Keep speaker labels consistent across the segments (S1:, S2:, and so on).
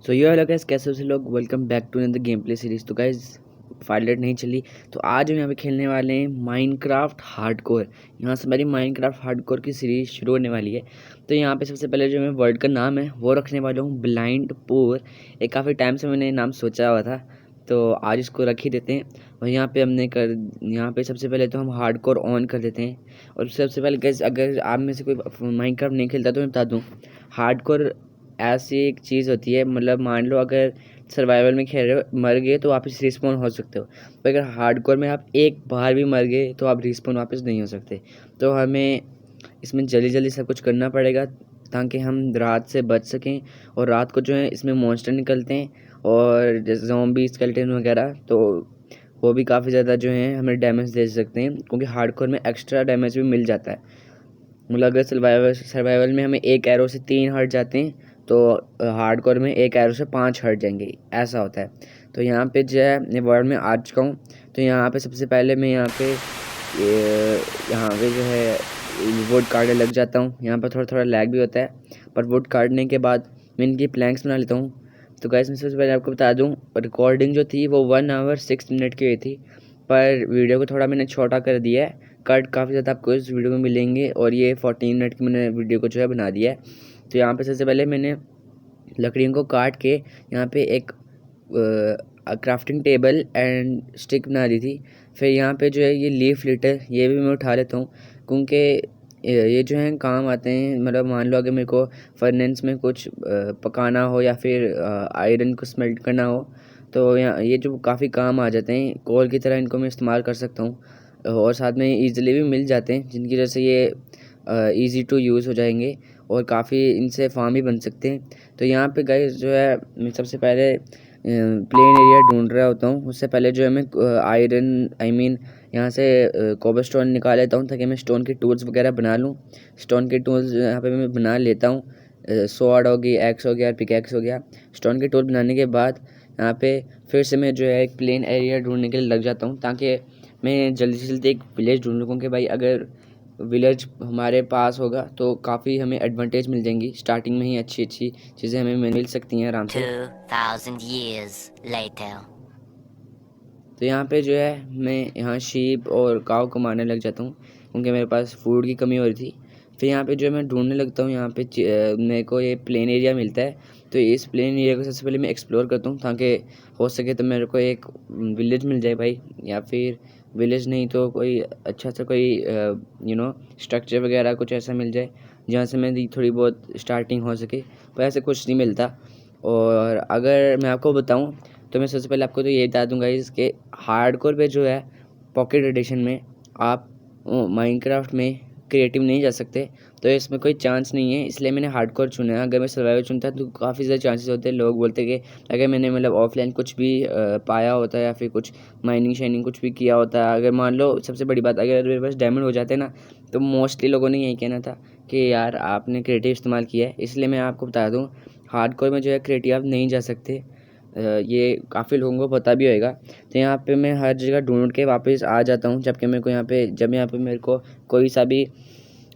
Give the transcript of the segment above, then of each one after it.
S1: सो ये hello guys, कैसे हो से लोग। Welcome back to another game play series. तो गाइस फाइलेट नहीं चली, तो आज हम यहाँ पे खेलने वाले हैं माइनक्राफ्ट हार्डकोर। यहाँ से हमारी माइनक्राफ्ट हार्डकोर की सीरीज शुरू होने वाली है। तो यहाँ पे सबसे पहले जो मैं वर्ल्ड का नाम है वो रखने वाला हूँ ब्लाइंड पोर। एक काफ़ी टाइम से मैंने नाम सोचा हुआ था, तो आज इसको रख ही देते हैं। और यहाँ पे यहाँ पे सबसे पहले तो हम हार्डकोर ऑन कर देते हैं। और सबसे पहले गाइस, अगर आप में से कोई माइनक्राफ्ट नहीं खेलता तो मैं बता दूँ, हार्डकोर ऐसी एक चीज़ होती है, मतलब मान लो अगर सर्वाइवल में खेल रहे हो, मर गए तो वापस रिस्पॉन हो सकते हो, पर अगर हार्डकोर में आप एक बार भी मर गए तो आप रिस्पॉन वापस नहीं हो सकते। तो हमें इसमें जल्दी जल्दी सब कुछ करना पड़ेगा ताकि हम रात से बच सकें। और रात को जो है इसमें मॉन्स्टर निकलते हैं, और जैसे ज़ॉम्बी स्केलेटन वगैरह, तो वो भी काफ़ी ज़्यादा जो है हमें डैमेज दे सकते हैं, क्योंकि हार्डकोर में एक्स्ट्रा डैमेज भी मिल जाता है। मतलब अगर सर्वाइवल में हमें एक एरो से 3 हर्ट जाते हैं, तो हार्डकोर में एक एरो से 5 हर्ट जाएंगे, ऐसा होता है। तो यहाँ पे जो है मैं वर्ल्ड में आ चुका हूँ। तो यहाँ पे सबसे पहले मैं यहाँ पे जो है वुड काटने लग जाता हूँ। यहाँ पर थोड़ा थोड़ा लैग भी होता है, पर वुड काटने के बाद मैं इनकी प्लैंक्स बना लेता हूँ। तो गाइस मैं सबसे पहले आपको बता दूँ, रिकॉर्डिंग जो थी वो 1 आवर 6 मिनट की हुई थी, पर वीडियो को थोड़ा मैंने छोटा कर दिया है। कट काफ़ी ज़्यादा आपको इस वीडियो में मिलेंगे, और ये 14 मिनट की मैंने वीडियो को जो है बना दिया है। तो यहाँ पे सबसे पहले मैंने लकड़ियों को काट के यहाँ पे एक क्राफ्टिंग टेबल एंड स्टिक बना दी थी। फिर यहाँ पे जो है ये लीफ लिटर, ये भी मैं उठा लेता हूँ, क्योंकि ये जो है काम आते हैं। मतलब मान लो अगर मेरे को फर्नेस में कुछ पकाना हो या फिर आयरन को स्मेल्ट करना हो, तो यहाँ ये जो काफ़ी काम आ जाते हैं, कोल की तरह इनको मैं इस्तेमाल कर सकता हूँ। और साथ में ईज़िली भी मिल जाते हैं, जिनकी वजह से ये ईज़ी टू यूज़ हो जाएंगे, और काफ़ी इनसे फार्म भी बन सकते हैं। तो यहाँ पे गाइस जो है मैं सबसे पहले प्लेन एरिया ढूंढ रहा होता हूँ। उससे पहले जो है मैं आयरन यहाँ से कोबल स्टोन निकाल लेता हूँ, ताकि मैं स्टोन के टूल्स वगैरह बना लूँ। स्टोन के टूल्स यहाँ पे मैं बना लेता हूँ। स्वॉर्ड हो गई, एक्स हो गया, पिकैक्स हो गया। स्टोन के टूल बनाने के बाद यहाँ पे फिर से मैं जो है एक प्लेन एरिया ढूंढने के लिए लग जाता हूँ, ताकि मैं जल्दी से जल्दी एक विलेज ढूंढ लूँ। क्योंकि भाई अगर विलेज हमारे पास होगा तो काफ़ी हमें एडवांटेज मिल जाएंगी, स्टार्टिंग में ही अच्छी अच्छी चीज़ें हमें मिल सकती हैं आराम से।
S2: 2000 years later.
S1: तो यहाँ पे जो है मैं यहाँ शीप और काव को मारने लग जाता हूँ, क्योंकि मेरे पास फूड की कमी हो रही थी। फिर यहाँ पे जो है मैं ढूंढने लगता हूँ। यहाँ पे मेरे को ये प्लेन एरिया मिलता है, तो इस प्लेन एरिया को सबसे पहले मैं एक्सप्लोर करता हूँ, ताकि हो सके तो मेरे को एक विलेज मिल जाए भाई, या फिर विलेज नहीं तो कोई अच्छा सा कोई स्ट्रक्चर वगैरह कुछ ऐसा मिल जाए, जहाँ से मेरी थोड़ी बहुत स्टार्टिंग हो सके। पर ऐसे कुछ नहीं मिलता। और अगर मैं आपको बताऊँ, तो मैं सबसे पहले आपको तो ये बता दूंगा इसके हार्डकोर पे जो है पॉकेट एडिशन में आप माइनक्राफ्ट में क्रिएटिव नहीं जा सकते, तो इसमें कोई चांस नहीं है, इसलिए मैंने हार्डकोर चुना है। अगर मैं सर्वाइवल चुनता तो काफ़ी ज़्यादा चांसेस होते हैं। लोग बोलते कि अगर मैंने मतलब ऑफलाइन कुछ भी पाया होता है, या फिर कुछ माइनिंग शाइनिंग कुछ भी किया होता है, अगर मान लो सबसे बड़ी बात अगर मेरे पास डायमंड हो जाते ना, तो मोस्टली लोगों ने यही कहना था कि यार आपने क्रिएटिव इस्तेमाल किया है। इसलिए मैं आपको बता दूँ, हार्डकोर में जो है क्रिएटिव आप नहीं जा सकते। ये काफ़ी लोगों को पता भी होएगा। तो यहाँ पे मैं हर जगह ढूंढ के वापस आ जाता हूँ, जबकि मेरे को यहाँ पे मेरे को कोई सा भी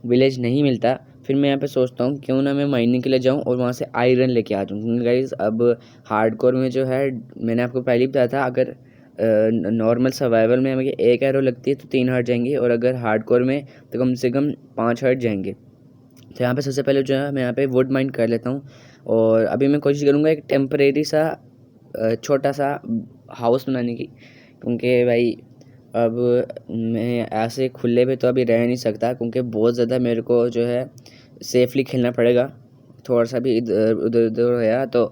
S1: विलेज नहीं मिलता। फिर मैं यहाँ पे सोचता हूँ क्यों ना मैं माइनिंग के लिए जाऊँ और वहाँ से आयरन लेके आ जाऊँ, क्योंकि गाइस अब हार्डकोर में जो है मैंने आपको पहले ही बताया था, अगर नॉर्मल सर्वाइवल में हमें एक एरो लगती है तो 3 हर्ट जाएंगे, और अगर हार्डकोर में तो कम से कम 5 हर्ट जाएंगे। तो यहाँ पे सबसे पहले जो है मैं यहाँ पे वुड माइन कर लेता हूँ, और अभी मैं कोशिश करूँगा एक टेम्परेरी सा छोटा सा हाउस बनाने की, क्योंकि भाई अब मैं ऐसे खुले पे तो अभी रह नहीं सकता, क्योंकि बहुत ज़्यादा मेरे को जो है सेफली खेलना पड़ेगा। थोड़ा सा भी इधर उधर उधर गया तो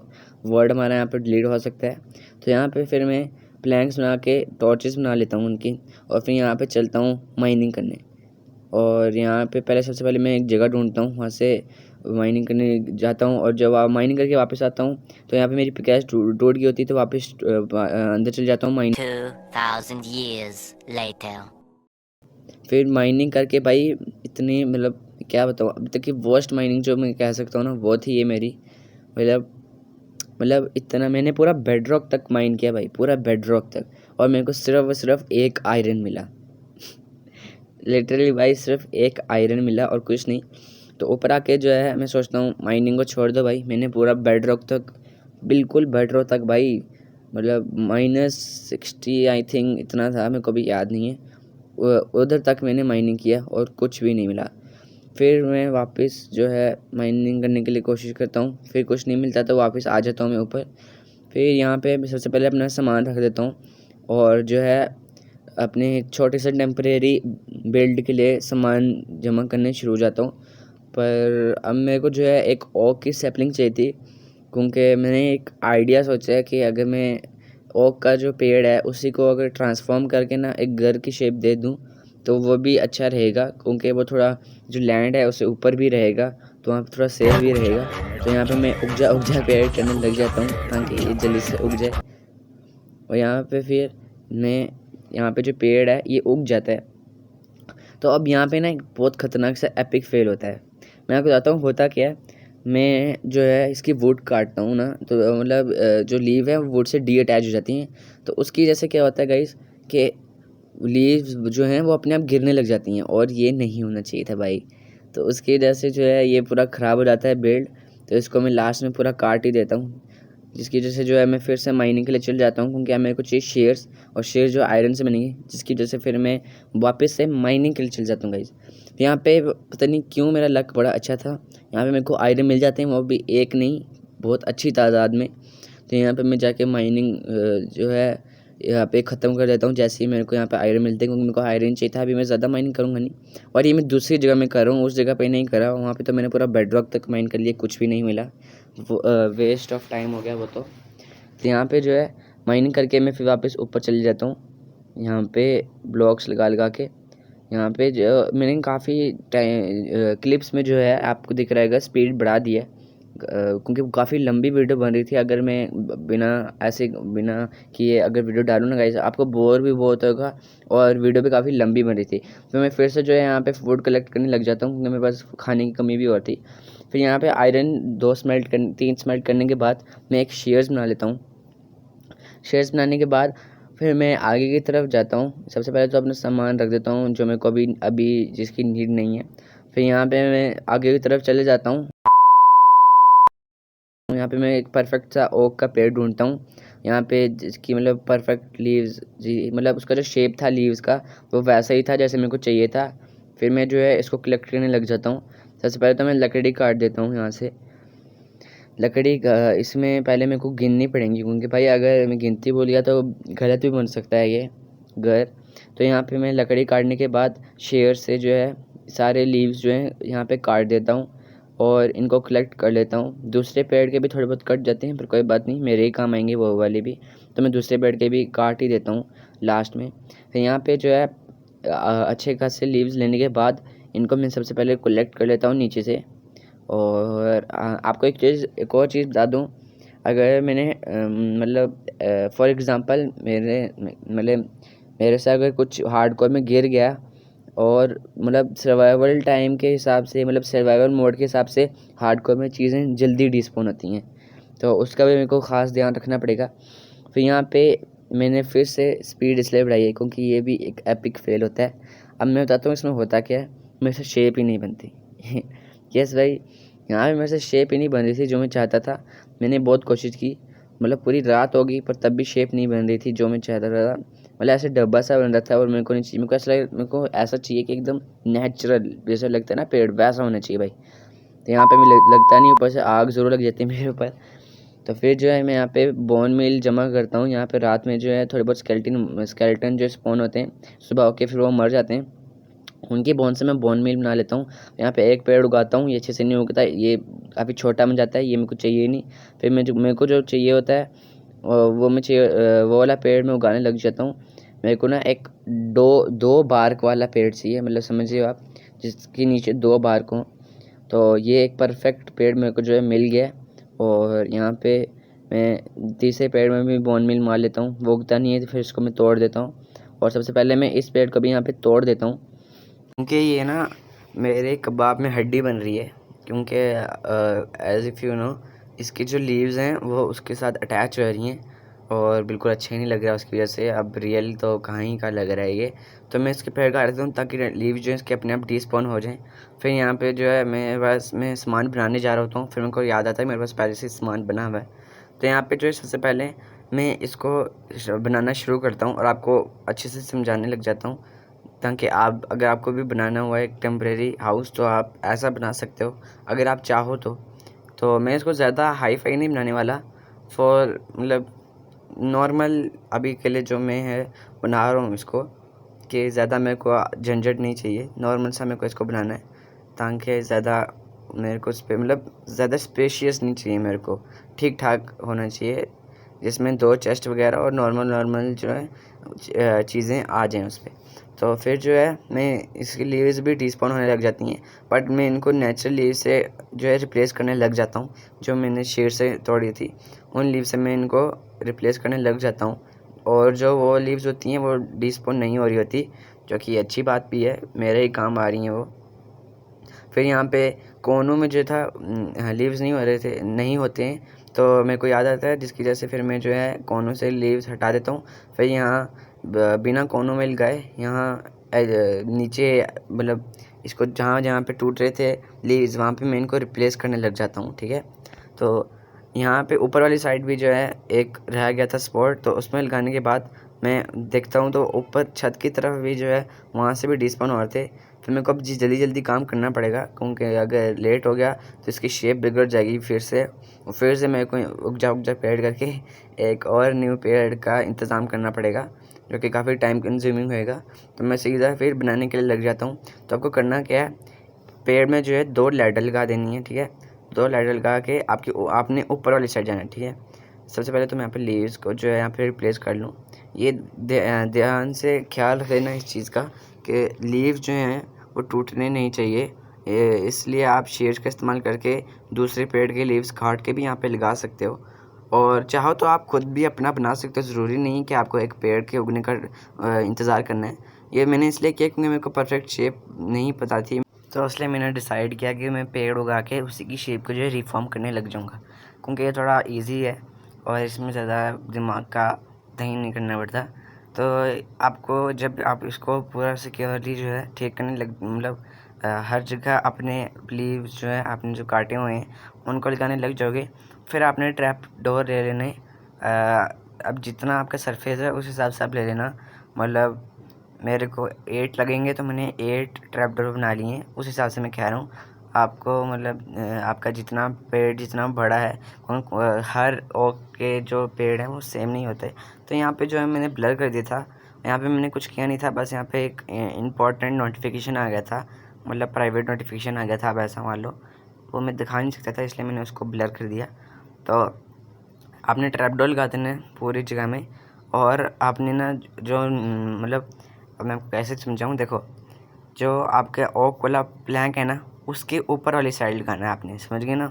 S1: वर्ड हमारा यहाँ पे डिलीट हो सकता है। तो यहाँ पे फिर मैं प्लैंक्स बना के टॉर्चेस बना लेता हूँ उनकी, और फिर यहाँ पे चलता हूँ माइनिंग करने। और यहाँ पे पहले सबसे पहले मैं एक जगह ढूंढता हूँ, वहाँ से माइनिंग करने जाता हूँ, और जब माइनिंग करके वापस आता हूँ तो यहाँ पे मेरी पिकैक्स टूट गई होती है, तो वापस अंदर चल जाता हूँ माइनिंग।
S2: 2000 years later.
S1: फिर माइनिंग करके भाई इतनी, मतलब क्या बताऊँ, अभी तक की वर्स्ट माइनिंग जो मैं कह सकता हूँ ना, वो थी ये मेरी। मतलब इतना मैंने पूरा बेड रॉक तक माइन किया भाई, पूरा बेड रॉक तक, और मेरे को सिर्फ और सिर्फ एक आयरन मिला। लिटरली भाई सिर्फ एक आयरन मिला और कुछ नहीं। तो ऊपर आके जो है मैं सोचता हूँ माइनिंग को छोड़ दो भाई, मैंने पूरा बेड रॉक तक बिल्कुल बटरों तक भाई, मतलब -60 आई थिंक इतना था, मेरे को भी याद नहीं है। उधर तक मैंने माइनिंग किया और कुछ भी नहीं मिला। फिर मैं वापस जो है माइनिंग करने के लिए कोशिश करता हूँ, फिर कुछ नहीं मिलता तो वापस आ जाता हूँ मैं ऊपर। फिर यहाँ पे सबसे पहले अपना सामान रख देता हूँ और जो है अपने एक छोटे से टेम्परेरी बिल्ड के लिए सामान जमा करने शुरू हो जाता हूँ। पर अब मेरे को जो है एक ओक की सैपलिंग चाहिए थी, क्योंकि मैंने एक आइडिया सोचा है कि अगर मैं ओक का जो पेड़ है उसी को अगर ट्रांसफॉर्म करके ना एक घर की शेप दे दूँ तो वो भी अच्छा रहेगा, क्योंकि वो थोड़ा जो लैंड है उससे ऊपर भी रहेगा तो वहाँ पे थोड़ा सेफ भी रहेगा। तो यहाँ पे मैं उग जा पेड़ करने लग जाता हूँ ताकि ये जल्दी से उग जाए। और यहाँ पे फिर मैं यहाँ पे जो पेड़ है ये उग जाता है। तो अब यहाँ पे ना एक बहुत ख़तरनाक सा एपिक फेल होता है। मैं आपको बताता हूँ होता क्या है। मैं जो है इसकी वुड काटता हूँ ना, तो मतलब जो लीव है वो वुड से डी अटैच हो जाती हैं। तो उसकी वजह से क्या होता है गाइस कि लीव्स जो हैं वो अपने आप गिरने लग जाती हैं, और ये नहीं होना चाहिए था भाई। तो उसकी वजह से जो है ये पूरा ख़राब हो जाता है बिल्ड। तो इसको मैं लास्ट में पूरा काट ही देता हूँ, जिसकी वजह से जो है मैं फिर से माइनिंग के लिए चल जाता हूँ, क्योंकि अब मेरे को चाहिए शेयर्स, और शेयर्स जो आयरन से बनेंगे, जिसकी वजह से फिर मैं वापस से माइनिंग के लिए चल जाता हूँ गाइस। तो यहाँ पे पता नहीं क्यों मेरा लक बड़ा अच्छा था, यहाँ पे मेरे को आयरन मिल जाते हैं, वो भी एक नहीं बहुत अच्छी तादाद में। तो यहाँ पे मैं जाके माइनिंग जो है यहाँ पे ख़त्म कर देता हूँ जैसे ही मेरे को यहाँ पे आयरन मिलते हैं, क्योंकि मेरे को आयरन चाहिए था। अभी मैं ज़्यादा माइनिंग करूँगा नहीं, और ये मैं दूसरी जगह में कर रहा हूँ, उस जगह पे नहीं करा। वहाँ पे तो मैंने पूरा बेड रॉक तक माइन कर लिया, कुछ भी नहीं मिला, वो वेस्ट ऑफ टाइम हो गया वो तो। यहाँ पे जो है माइनिंग करके मैं फिर वापस ऊपर चले जाता हूँ, यहाँ पे ब्लॉक्स लगा के। यहाँ पे जो मैंने काफ़ी टाइम क्लिप्स में जो है आपको दिख रहेगा स्पीड बढ़ा दी है, क्योंकि काफ़ी लंबी वीडियो बन रही थी। अगर मैं बिना किए अगर वीडियो डालूँ ना गाइस, आपको बोर भी बहुत होगा, और वीडियो भी काफ़ी लंबी बन रही थी। तो मैं फिर से जो है यहाँ पे फूड कलेक्ट करने लग जाता हूँ, क्योंकि मेरे पास खाने की कमी भी होती। फिर यहाँ पे आयरन 3 स्मेल्ट करने के बाद मैं एक शेयर्स बना लेता हूँ। शेयर्स बनाने के बाद फिर मैं आगे की तरफ जाता हूँ। सबसे पहले तो अपना सामान रख देता हूँ जो मेरे को अभी जिसकी नीड नहीं है। फिर यहाँ पे मैं आगे की तरफ चले जाता हूँ। यहाँ पे मैं एक परफेक्ट सा ओक का पेड़ ढूंढता हूँ, यहाँ पे जिसकी मतलब परफेक्ट लीव्स, जी मतलब उसका जो शेप था लीव्स का वो वैसा ही था जैसे मेरे को चाहिए था। फिर मैं जो है इसको कलेक्ट करने लग जाता हूँ। सबसे पहले तो मैं लकड़ी काट देता हूँ यहाँ से। लकड़ी इसमें पहले मेरे को गिननी पड़ेंगी, क्योंकि भाई अगर मैं गिनती भूल गया तो गलत भी बन सकता है ये घर। तो यहाँ पे मैं लकड़ी काटने के बाद शेयर से जो है सारे लीव्स जो हैं यहाँ पे काट देता हूँ और इनको कलेक्ट कर लेता हूँ। दूसरे पेड़ के भी थोड़े बहुत कट जाते हैं, पर कोई बात नहीं, मेरे ही काम आएंगे वो वाले भी। तो मैं दूसरे पेड़ के भी काट ही देता हूँ लास्ट में। फिर यहाँ पे जो है अच्छे खासे लीव्स लेने के बाद इनको मैं सबसे पहले कलेक्ट कर लेता हूँ नीचे से। और आपको एक और चीज़ बता दूँ। अगर मैंने मतलब फॉर एग्ज़ाम्पल मेरे से अगर कुछ हार्डकोर में गिर गया, और मतलब सर्वाइवल टाइम के हिसाब से, मतलब सर्वाइवल मोड के हिसाब से हार्डकोर में चीज़ें जल्दी डिस्पोन होती हैं, तो उसका भी मेरे को ख़ास ध्यान रखना पड़ेगा। फिर यहाँ पे मैंने फिर से स्पीड इसलिए बढ़ाई है क्योंकि ये भी एक एपिक फेल होता है। अब मैं बताता हूँ इसमें होता क्या है। मेरे से शेप ही नहीं बनती यस भाई, यहाँ पे मेरे से शेप ही नहीं बन रही थी जो मैं चाहता था। मैंने बहुत कोशिश की, मतलब पूरी रात होगी, पर तब भी शेप नहीं बन रही थी जो मैं चाहता था। मतलब ऐसे डब्बा सा बन रहा था, और मेरे को नहीं चाहिए। मेरे को ऐसा चाहिए कि एकदम नेचुरल जैसा लगता है ना पेड़, वैसा होना चाहिए भाई। तो यहाँ पे मैं लगता नहीं, ऊपर से आग ज़रूर लग जाती है मेरे ऊपर। तो फिर जो है मैं यहाँ पे बोन मील जमा करता हूँ। यहाँ पे रात में जो है थोड़े बहुत स्केल्टन जो स्पॉन होते हैं सुबह होके, फिर वो मर जाते हैं, उनकी बोन से मैं बोन मील बना लेता हूँ। यहाँ पे एक पेड़ उगाता हूँ, ये अच्छे से नहीं उगता, ये काफ़ी छोटा बन जाता है, ये मेरे को चाहिए नहीं। फिर मेरे को जो चाहिए होता है वो वाला पेड़ मैं उगाने लग जाता हूँ। मेरे को ना एक दो बार्क वाला पेड़ चाहिए, मतलब समझिए आप, जिसके नीचे 2 बार्क हों। तो ये एक परफेक्ट पेड़ मेरे को जो है मिल गया। और यहाँ पे मैं तीसरे पेड़ में भी बोन मील मार लेता हूँ, वो उगता नहीं है तो फिर इसको मैं तोड़ देता हूँ। और सबसे पहले मैं इस पेड़ को भी यहाँ पे तोड़ देता हूँ, क्योंकि ये ना मेरे कबाब में हड्डी बन रही है। क्योंकि एज इफ़ यू नो इसकी जो लीव्स हैं वो उसके साथ अटैच हो रही हैं, और बिल्कुल अच्छा ही नहीं लग रहा उसकी वजह से। अब रियल तो कहाँ ही का लग रहा है ये। तो मैं इसके पेड़ काट देता हूँ ताकि लीव जो है इसके अपने आप डिस्पॉन हो जाएँ। फिर यहाँ पे जो है मैं सामान बनाने जा रहा होता हूँ, फिर मेरे को याद आता है मेरे पास पहले से सामान बना हुआ है। तो यहाँ पे जो है सबसे पहले मैं इसको बनाना शुरू करता हूँ और आपको अच्छे से समझाने लग जाता हूँ, ताकि आप अगर आपको भी बनाना हुआ एक टेम्परेरी हाउस तो आप ऐसा बना सकते हो अगर आप चाहो तो मैं इसको ज़्यादा हाई फाई नहीं बनाने वाला, फॉर मतलब नॉर्मल अभी के लिए जो मैं है बना रहा हूँ इसको, कि ज़्यादा मेरे को झंझट नहीं चाहिए, नॉर्मल सा मेरे को इसको बनाना है, ताकि ज़्यादा मेरे को मतलब ज़्यादा स्पेशियस नहीं चाहिए, मेरे को ठीक ठाक होना चाहिए, जिसमें 2 चेस्ट वगैरह और नॉर्मल जो है चीज़ें आ जाएँ उस पर। तो फिर जो है मैं इसकी लीव्स भी डिस्पॉन होने लग जाती हैं, बट मैं इनको नेचुरल लीव से जो है रिप्लेस करने लग जाता हूँ। जो मैंने शेड से तोड़ी थी उन लीव से मैं इनको रिप्लेस करने लग जाता हूँ, और जो वो लीव्स होती हैं वो डिस्पॉन नहीं हो रही होती, जो कि अच्छी बात भी है, मेरे ही काम आ रही हैं वो। फिर यहाँ पे कोनों में जो था लीव्स नहीं होते हैं, तो मेरे को याद आता है, जिसकी वजह से फिर मैं जो है कोनों से लीव्स हटा देता हूँ। फिर यहाँ बिना कोनों में लगाए यहाँ नीचे मतलब इसको जहाँ पे टूट रहे थे लीव्स वहाँ पे मैं इनको रिप्लेस करने लग जाता हूँ, ठीक है। तो यहाँ पे ऊपर वाली साइड भी जो है एक रह गया था स्पॉट, तो उसमें लगाने के बाद मैं देखता हूँ तो ऊपर छत की तरफ भी जो है वहाँ से भी डिस्पॉन हो रहे थे। फिर मेरे को अब जल्दी काम करना पड़ेगा, क्योंकि अगर लेट हो गया तो इसकी शेप बिगड़ जाएगी फिर से, और फिर से मेरे को उगजा पेड़ करके एक और न्यू पेड़ का इंतज़ाम करना पड़ेगा, जो कि काफ़ी टाइम कंज्यूमिंग होएगा। तो मैं सीधा फिर बनाने के लिए लग जाता हूँ। तो आपको करना क्या है, पेड़ में जो है 2 लैडर लगा देनी है, ठीक है। 2 लैडर लगा के आपने ऊपर वाली साइड जाना है, ठीक है। सबसे पहले तो मैं यहाँ पे लीव्स को जो है यहाँ पे रिप्लेस कर लूँ। ये ध्यान से ख्याल रखना इस चीज़ का कि लीव जो हैं वो टूटने नहीं चाहिए, इसलिए आप शेड्स का इस्तेमाल करके दूसरे पेड़ के लीव्स काट के भी यहाँ पे लगा सकते हो, और चाहो तो आप खुद भी अपना बना सकते हो। ज़रूरी नहीं कि आपको एक पेड़ के उगने का इंतज़ार करना है। ये मैंने इसलिए किया क्योंकि मेरे को परफेक्ट शेप नहीं पता थी, तो इसलिए मैंने डिसाइड किया कि मैं पेड़ उगा के उसी की शेप को जो है रिफॉर्म करने लग जाऊँगा, क्योंकि ये थोड़ा ईजी है और इसमें ज़्यादा दिमाग का दही नहीं करना पड़ता। तो आपको जब आप इसको पूरा सिक्योरली जो है ठीक करने लग मतलब हर जगह अपने लीव्स जो है आपने जो काटे हुए हैं उनको लगाने लग जाओगे, फिर आपने ट्रैप डोर ले लेने। अब जितना आपका सरफेस है उस हिसाब से आप ले लेना, मतलब मेरे को 8 लगेंगे तो मैंने 8 ट्रैप डोर बना लिए हैं, उस हिसाब से मैं कह रहा हूँ। आपको मतलब आपका जितना पेड़ जितना बड़ा है, हर ओक के जो पेड़ हैं वो सेम नहीं होते। तो यहाँ पे जो है मैंने ब्लर कर दिया था, यहाँ पे मैंने कुछ किया नहीं था, बस यहाँ पे एक इम्पॉर्टेंट नोटिफिकेशन आ गया था, मतलब प्राइवेट नोटिफिकेशन आ गया था, अब ऐसा मान लो, वो मैं दिखा नहीं सकता था, इसलिए मैंने उसको ब्लर कर दिया। तो आपने ट्रैप डोर लगा देना है पूरी जगह में, और आपने ना जो मतलब अब मैं आपको कैसे समझाऊँ, देखो जो आपके ओक वाला प्लैंक है ना उसके ऊपर वाली साइड लगाना है आपने, समझ गए ना।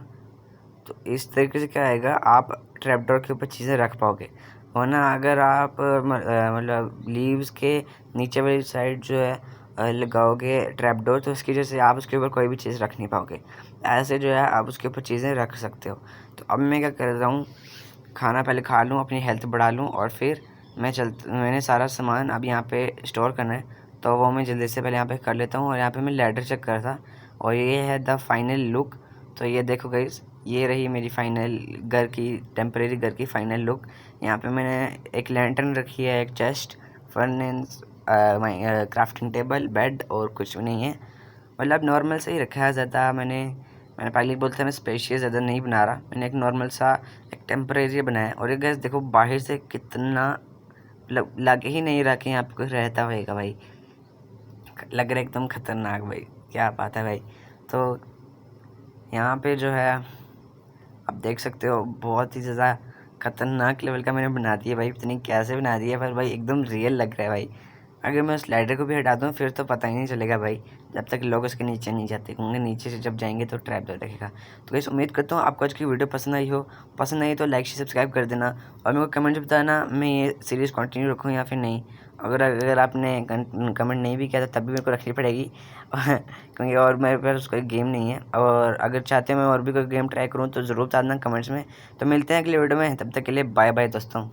S1: तो इस तरीके से क्या आएगा, आप ट्रैपडोर के ऊपर चीज़ें रख पाओगे, वरना अगर आप मतलब लीव्स के नीचे वाली साइड जो है लगाओगे ट्रैपडोर, तो उसकी वजह से आप उसके ऊपर कोई भी चीज़ रख नहीं पाओगे। ऐसे जो है आप उसके ऊपर चीज़ें रख सकते हो। तो अब मैं क्या कर रहा हूँ, खाना पहले खा लूँ, अपनी हेल्थ बढ़ा लूँ, और फिर मैंने सारा सामान अब यहाँ पे स्टोर करना है, तो वो मैं जल्दी से पहले यहाँ पे कर लेता हूँ। और यहाँ पे मैं लैडर चेक कर रहा था, और ये है द फाइनल लुक। तो ये देखो गाइस, ये रही मेरी फाइनल टेम्परेरी घर की फाइनल लुक। यहाँ पे मैंने एक लैंटर्न रखी है, एक chest, furnace, crafting table, bed, और कुछ भी नहीं है, मतलब नॉर्मल से ही रखा है। ज़्यादा मैंने पहले बोलता था मैं स्पेशियस ज़्यादा नहीं बना रहा, मैंने एक नॉर्मल सा एक टेम्परेरी बनाया। और ये गैस देखो बाहर से कितना लग ही नहीं रहा कि यहाँ पे कुछ रहता होएगा भाई, लग रहा है एकदम ख़तरनाक भाई, क्या बात है भाई। तो यहाँ पे जो है आप देख सकते हो बहुत ही ज़्यादा ख़तरनाक लेवल का मैंने बना दिया भाई, इतनी कैसे बना दिया, पर भाई एकदम रियल लग रहा है भाई। अगर मैं उस स्लाइडर को भी हटा दूँ फिर तो पता ही नहीं चलेगा भाई, जब तक लोग उसके नीचे नहीं जाते, क्योंकि नीचे से जब जाएंगे तो ट्रैप डर रहेगा। तो गाइस उम्मीद करता हूँ आपको आज की वीडियो पसंद आई हो, पसंद आई तो लाइक से सब्सक्राइब कर देना, और मेरे को कमेंट में बताना मैं ये सीरीज़ कंटिन्यू रखूँ या फिर नहीं। अगर आपने कमेंट नहीं भी किया था तब भी मेरे को रखनी पड़ेगी क्योंकि और मेरे पास कोई गेम नहीं है, और अगर चाहते हैं मैं और भी कोई गेम ट्राई करूँ तो ज़रूर बताना कमेंट्स में। तो मिलते हैं अगले वीडियो में, तब तक के लिए बाय बाय दोस्तों।